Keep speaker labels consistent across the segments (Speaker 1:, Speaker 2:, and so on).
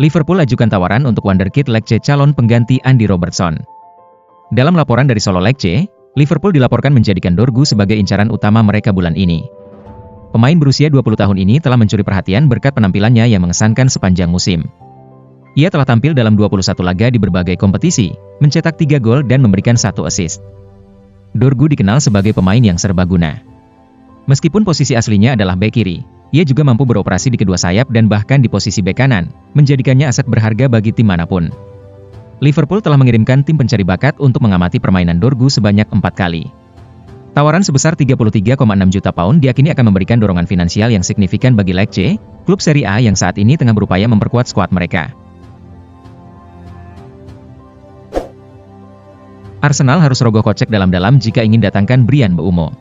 Speaker 1: Liverpool ajukan tawaran untuk wonderkid Lecce calon pengganti Andy Robertson. Dalam laporan dari Solo Lecce, Liverpool dilaporkan menjadikan Dorgu sebagai incaran utama mereka bulan ini. Pemain berusia 20 tahun ini telah mencuri perhatian berkat penampilannya yang mengesankan sepanjang musim. Ia telah tampil dalam 21 laga di berbagai kompetisi, mencetak 3 gol dan memberikan 1 assist. Dorgu dikenal sebagai pemain yang serbaguna. Meskipun posisi aslinya adalah bek kiri, ia juga mampu beroperasi di kedua sayap dan bahkan di posisi bek kanan, menjadikannya aset berharga bagi tim manapun. Liverpool telah mengirimkan tim pencari bakat untuk mengamati permainan Dorgu sebanyak 4 kali. Tawaran sebesar 33,6 juta pound diakini akan memberikan dorongan finansial yang signifikan bagi Lecce, klub Serie A yang saat ini tengah berupaya memperkuat skuad mereka. Arsenal harus rogoh kocek dalam-dalam jika ingin datangkan Bryan Mbeumo.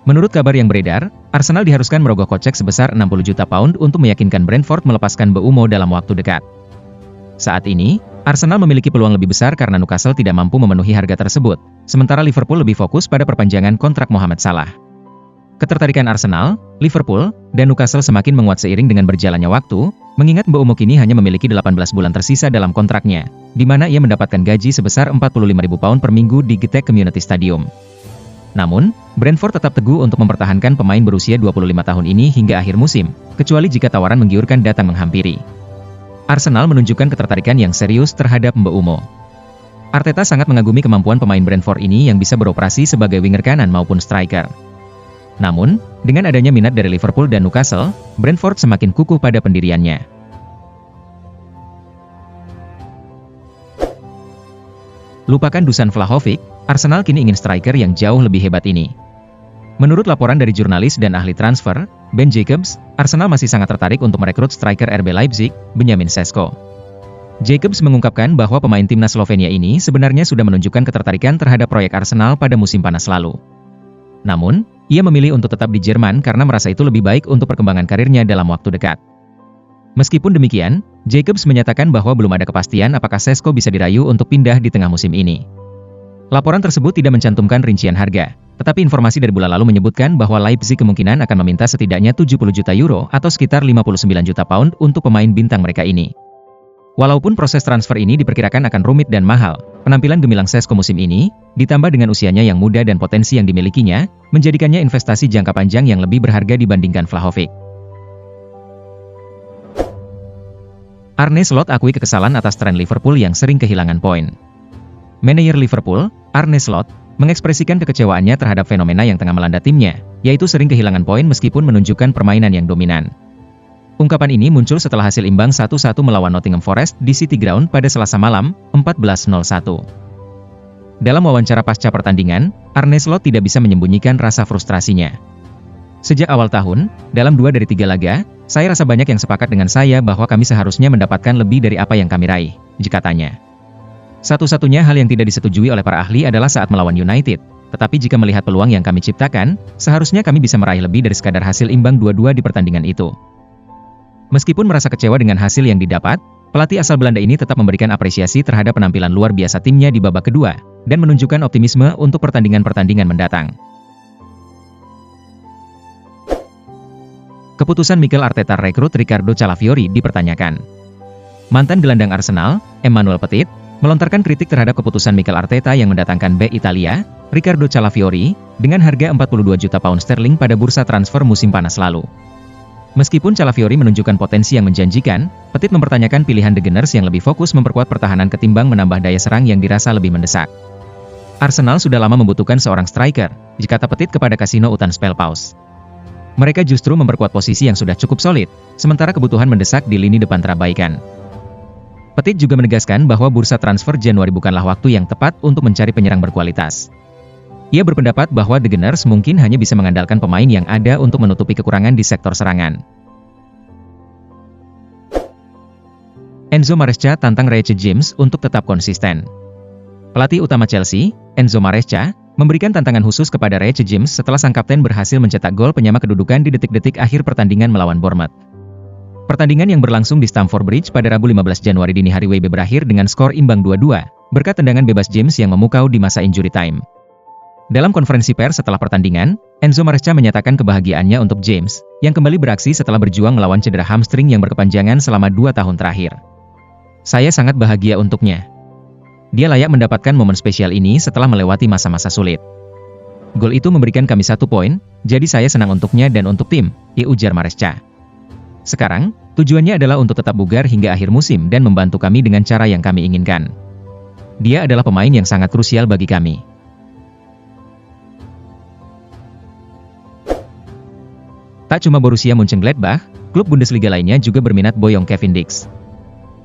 Speaker 1: Menurut kabar yang beredar, Arsenal diharuskan merogoh kocek sebesar 60 juta pound untuk meyakinkan Brentford melepaskan Mbeumo dalam waktu dekat. Saat ini, Arsenal memiliki peluang lebih besar karena Newcastle tidak mampu memenuhi harga tersebut, sementara Liverpool lebih fokus pada perpanjangan kontrak Mohamed Salah. Ketertarikan Arsenal, Liverpool, dan Newcastle semakin menguat seiring dengan berjalannya waktu, mengingat Mbeumo kini hanya memiliki 18 bulan tersisa dalam kontraknya, di mana ia mendapatkan gaji sebesar 45.000 pound per minggu di Gitech Community Stadium. Namun, Brentford tetap teguh untuk mempertahankan pemain berusia 25 tahun ini hingga akhir musim, kecuali jika tawaran menggiurkan datang menghampiri. Arsenal menunjukkan ketertarikan yang serius terhadap Mbeumo. Arteta sangat mengagumi kemampuan pemain Brentford ini yang bisa beroperasi sebagai winger kanan maupun striker. Namun, dengan adanya minat dari Liverpool dan Newcastle, Brentford semakin kukuh pada pendiriannya. Lupakan Dusan Vlahovic, Arsenal kini ingin striker yang jauh lebih hebat ini. Menurut laporan dari jurnalis dan ahli transfer, Ben Jacobs, Arsenal masih sangat tertarik untuk merekrut striker RB Leipzig, Benjamin Sesko. Jacobs mengungkapkan bahwa pemain timnas Slovenia ini sebenarnya sudah menunjukkan ketertarikan terhadap proyek Arsenal pada musim panas lalu. Namun, ia memilih untuk tetap di Jerman karena merasa itu lebih baik untuk perkembangan karirnya dalam waktu dekat. Meskipun demikian, Jacobs menyatakan bahwa belum ada kepastian apakah Sesko bisa dirayu untuk pindah di tengah musim ini. Laporan tersebut tidak mencantumkan rincian harga, tetapi informasi dari bulan lalu menyebutkan bahwa Leipzig kemungkinan akan meminta setidaknya 70 juta euro atau sekitar 59 juta pound untuk pemain bintang mereka ini. Walaupun proses transfer ini diperkirakan akan rumit dan mahal, penampilan gemilang Sesko musim ini, ditambah dengan usianya yang muda dan potensi yang dimilikinya, menjadikannya investasi jangka panjang yang lebih berharga dibandingkan Vlahovic. Arne Slot akui kekesalan atas tren Liverpool yang sering kehilangan poin. Manajer Liverpool, Arne Slot, mengekspresikan kekecewaannya terhadap fenomena yang tengah melanda timnya, yaitu sering kehilangan poin meskipun menunjukkan permainan yang dominan. Ungkapan ini muncul setelah hasil imbang 1-1 melawan Nottingham Forest di City Ground pada Selasa malam, 14.01. Dalam wawancara pasca pertandingan, Arne Slot tidak bisa menyembunyikan rasa frustrasinya. Sejak awal tahun, dalam 2 dari 3 laga, saya rasa banyak yang sepakat dengan saya bahwa kami seharusnya mendapatkan lebih dari apa yang kami raih, katanya. Satu-satunya hal yang tidak disetujui oleh para ahli adalah saat melawan United, tetapi jika melihat peluang yang kami ciptakan, seharusnya kami bisa meraih lebih dari sekadar hasil imbang 2-2 di pertandingan itu. Meskipun merasa kecewa dengan hasil yang didapat, pelatih asal Belanda ini tetap memberikan apresiasi terhadap penampilan luar biasa timnya di babak kedua, dan menunjukkan optimisme untuk pertandingan-pertandingan mendatang. Keputusan Mikel Arteta rekrut Riccardo Calafiori dipertanyakan. Mantan gelandang Arsenal, Emmanuel Petit, melontarkan kritik terhadap keputusan Mikel Arteta yang mendatangkan bek Italia, Riccardo Calafiori, dengan harga 42 juta pound sterling pada bursa transfer musim panas lalu. Meskipun Calafiori menunjukkan potensi yang menjanjikan, Petit mempertanyakan pilihan The Gunners yang lebih fokus memperkuat pertahanan ketimbang menambah daya serang yang dirasa lebih mendesak. Arsenal sudah lama membutuhkan seorang striker, kata Petit kepada Casino Utan Spelpaus. Mereka justru memperkuat posisi yang sudah cukup solid, sementara kebutuhan mendesak di lini depan terabaikan. Petit juga menegaskan bahwa bursa transfer Januari bukanlah waktu yang tepat untuk mencari penyerang berkualitas. Ia berpendapat bahwa The Gunners mungkin hanya bisa mengandalkan pemain yang ada untuk menutupi kekurangan di sektor serangan. Enzo Maresca tantang Reece James untuk tetap konsisten. Pelatih utama Chelsea, Enzo Maresca, memberikan tantangan khusus kepada Reece James setelah sang kapten berhasil mencetak gol penyama kedudukan di detik-detik akhir pertandingan melawan Bournemouth. Pertandingan yang berlangsung di Stamford Bridge pada Rabu 15 Januari dini hari WIB berakhir dengan skor imbang 2-2, berkat tendangan bebas James yang memukau di masa injury time. Dalam konferensi pers setelah pertandingan, Enzo Maresca menyatakan kebahagiaannya untuk James, yang kembali beraksi setelah berjuang melawan cedera hamstring yang berkepanjangan selama 2 tahun terakhir. Saya sangat bahagia untuknya. Dia layak mendapatkan momen spesial ini setelah melewati masa-masa sulit. Gol itu memberikan kami 1 poin, jadi saya senang untuknya dan untuk tim, ujar Maresca. Sekarang, tujuannya adalah untuk tetap bugar hingga akhir musim dan membantu kami dengan cara yang kami inginkan. Dia adalah pemain yang sangat krusial bagi kami. Tak cuma Borussia Mönchengladbach, klub Bundesliga lainnya juga berminat boyong Kevin Dix.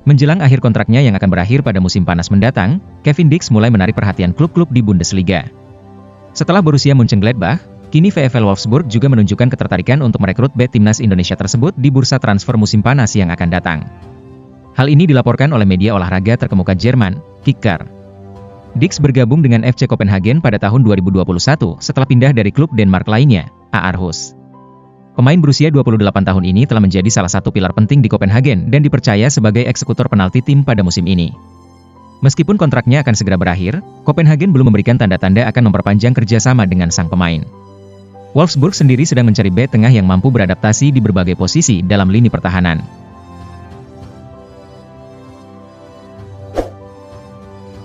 Speaker 1: Menjelang akhir kontraknya yang akan berakhir pada musim panas mendatang, Kevin Dix mulai menarik perhatian klub-klub di Bundesliga. Setelah Borussia Mönchengladbach, kini VfL Wolfsburg juga menunjukkan ketertarikan untuk merekrut bek timnas Indonesia tersebut di bursa transfer musim panas yang akan datang. Hal ini dilaporkan oleh media olahraga terkemuka Jerman, Kicker. Dix bergabung dengan FC Copenhagen pada tahun 2021 setelah pindah dari klub Denmark lainnya, Aarhus. Pemain berusia 28 tahun ini telah menjadi salah satu pilar penting di Copenhagen dan dipercaya sebagai eksekutor penalti tim pada musim ini. Meskipun kontraknya akan segera berakhir, Copenhagen belum memberikan tanda-tanda akan memperpanjang kerjasama dengan sang pemain. Wolfsburg sendiri sedang mencari bek tengah yang mampu beradaptasi di berbagai posisi dalam lini pertahanan.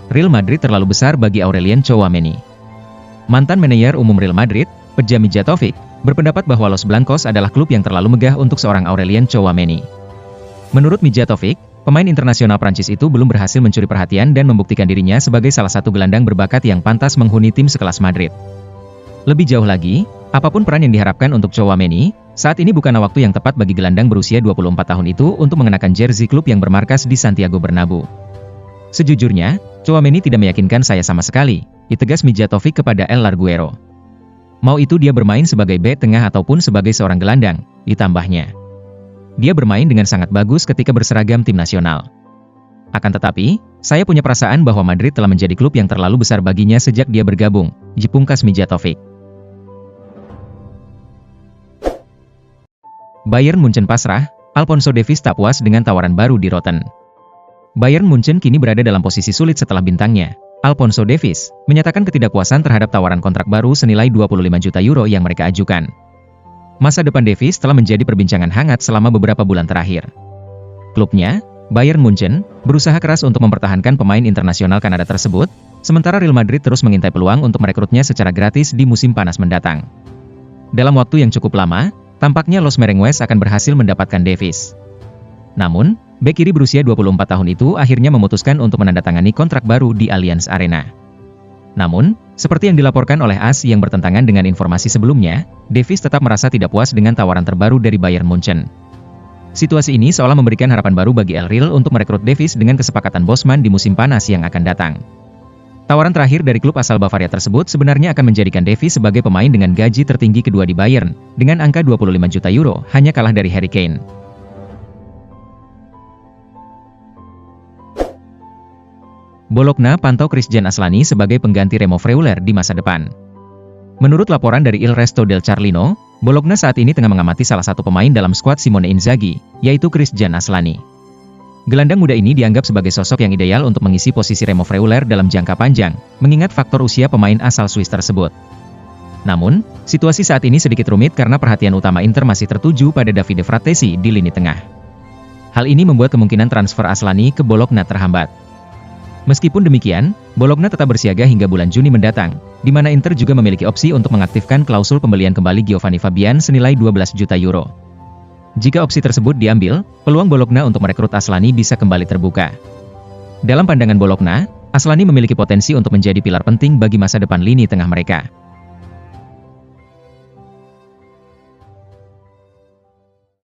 Speaker 1: Real Madrid terlalu besar bagi Aurelien Tchouaméni. Mantan manajer umum Real Madrid, Peja Mijatovic, berpendapat bahwa Los Blancos adalah klub yang terlalu megah untuk seorang Aurelien Tchouaméni. Menurut Mijatovic, pemain internasional Prancis itu belum berhasil mencuri perhatian dan membuktikan dirinya sebagai salah satu gelandang berbakat yang pantas menghuni tim sekelas Madrid. Lebih jauh lagi, apapun peran yang diharapkan untuk Tchouaméni, saat ini bukanlah waktu yang tepat bagi gelandang berusia 24 tahun itu untuk mengenakan jersey klub yang bermarkas di Santiago Bernabeu. Sejujurnya, Tchouaméni tidak meyakinkan saya sama sekali, ditegas Mijatovic kepada El Larguero. Mau itu dia bermain sebagai bek tengah ataupun sebagai seorang gelandang, ditambahnya. Dia bermain dengan sangat bagus ketika berseragam tim nasional. Akan tetapi, saya punya perasaan bahwa Madrid telah menjadi klub yang terlalu besar baginya sejak dia bergabung, pungkas Mijatovic. Bayern Munchen pasrah, Alphonso Davies tak puas dengan tawaran baru di Rotten. Bayern Munchen kini berada dalam posisi sulit setelah bintangnya, Alphonso Davies, menyatakan ketidakpuasan terhadap tawaran kontrak baru senilai 25 juta euro yang mereka ajukan. Masa depan Davies telah menjadi perbincangan hangat selama beberapa bulan terakhir. Klubnya, Bayern Munchen, berusaha keras untuk mempertahankan pemain internasional Kanada tersebut, sementara Real Madrid terus mengintai peluang untuk merekrutnya secara gratis di musim panas mendatang. Dalam waktu yang cukup lama, tampaknya Los Merengues akan berhasil mendapatkan Davies. Namun, bek kiri berusia 24 tahun itu akhirnya memutuskan untuk menandatangani kontrak baru di Allianz Arena. Namun, seperti yang dilaporkan oleh AS yang bertentangan dengan informasi sebelumnya, Davies tetap merasa tidak puas dengan tawaran terbaru dari Bayern Munchen. Situasi ini seolah memberikan harapan baru bagi El Real untuk merekrut Davies dengan kesepakatan Bosman di musim panas yang akan datang. Tawaran terakhir dari klub asal Bavaria tersebut sebenarnya akan menjadikan Davies sebagai pemain dengan gaji tertinggi kedua di Bayern, dengan angka 25 juta euro, hanya kalah dari Harry Kane. Bologna pantau Christian Aslani sebagai pengganti Remo Freuler di masa depan. Menurut laporan dari Il Resto del Carlino, Bologna saat ini tengah mengamati salah satu pemain dalam skuad Simone Inzaghi, yaitu Christian Aslani. Gelandang muda ini dianggap sebagai sosok yang ideal untuk mengisi posisi Remo Freuler dalam jangka panjang, mengingat faktor usia pemain asal Swiss tersebut. Namun, situasi saat ini sedikit rumit karena perhatian utama Inter masih tertuju pada Davide Fratesi di lini tengah. Hal ini membuat kemungkinan transfer Aslani ke Bologna terhambat. Meskipun demikian, Bologna tetap bersiaga hingga bulan Juni mendatang, di mana Inter juga memiliki opsi untuk mengaktifkan klausul pembelian kembali Giovanni Fabian senilai 12 juta euro. Jika opsi tersebut diambil, peluang Bologna untuk merekrut Aslani bisa kembali terbuka. Dalam pandangan Bologna, Aslani memiliki potensi untuk menjadi pilar penting bagi masa depan lini tengah mereka.